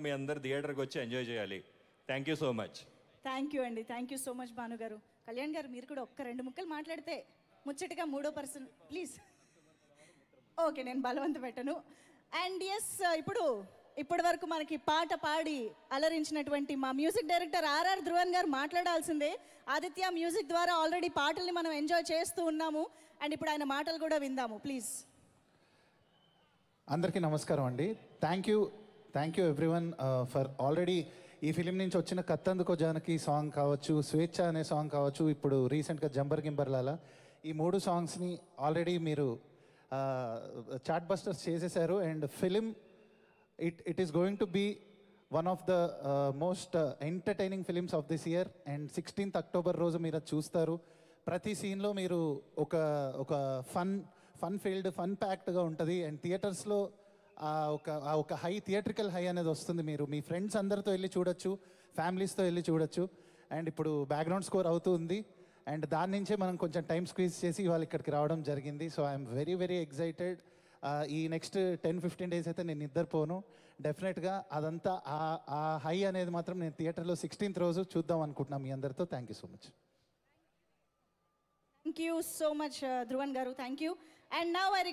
మీ అందరు థియేటర్కి వచ్చి ఎంజాయ్ చేయాలి. Thank you so much. Thank you అండి, thank you so much Bhanu గారు. కళ్యాణ్ గారు మీరు కూడా ఒక్క 2 ముక్కలు మాట్లాడితే ముచ్చటగా 3వ పర్సన్ ప్లీజ్. ఓకే, నేను బలవంత పెట్టను. అండ్ ఎస్, ఇప్పటి వరకు మనకి పాట పాడి అలరించినటువంటి మా మ్యూజిక్ డైరెక్టర్ ఆర్ఆర్ ధ్రువన్ గారు మాట్లాడాల్సిందే. ఆదిత్య మ్యూజిక్ ద్వారా ఆల్రెడీ పాటల్ని మనం ఎంజాయ్ చేస్తూ ఉన్నాము. అండ్ ఇప్పుడు ఆయన మాటలు కూడా విందాము ప్లీజ్. అందరికీ నమస్కారం అండి. Thank you everyone for already ఈ ఫిలిం నుంచి వచ్చిన కత్తందుకో జానకి సాంగ్ కావచ్చు, స్వేచ్ఛ అనే సాంగ్ కావచ్చు, ఇప్పుడు రీసెంట్గా జంబర్ గింబర్లాలా, ఈ 3 సాంగ్స్ని ఆల్రెడీ మీరు చార్ట్ బస్టర్స్ చేసేసారు. And film it is going to be one of the most entertaining films of this year. And 16th October రోజు మీరు అది చూస్తారు. ప్రతి సీన్లో మీరు ఒక ఫన్ ఫీల్డ్, ఫన్ ప్యాక్డ్గా ఉంటుంది. అండ్ థియేటర్స్లో ఒక థియేట్రికల్ హై అనేది వస్తుంది. మీరు మీ ఫ్రెండ్స్ అందరితో వెళ్ళి చూడొచ్చు, ఫ్యామిలీస్తో వెళ్ళి చూడొచ్చు. అండ్ ఇప్పుడు బ్యాక్గ్రౌండ్ స్కోర్ అవుతూ ఉంది. అండ్ దాని నుంచే మనం కొంచెం టైం స్క్వీజ్ చేసి ఇవాళ ఇక్కడికి రావడం జరిగింది. So I'm very very excited. ఈ నెక్స్ట్ 10-15 డేస్ అయితే నేను నిద్రపోను. డెఫినెట్గా అదంతా ఆ హై అనేది మాత్రం నేను థియేటర్లో 16th రోజు చూద్దాం అనుకుంటున్నాను మీ అందరితో. Thank you so much. Thank you so much Dhruvan గారు, థ్యాంక్ యూ. And now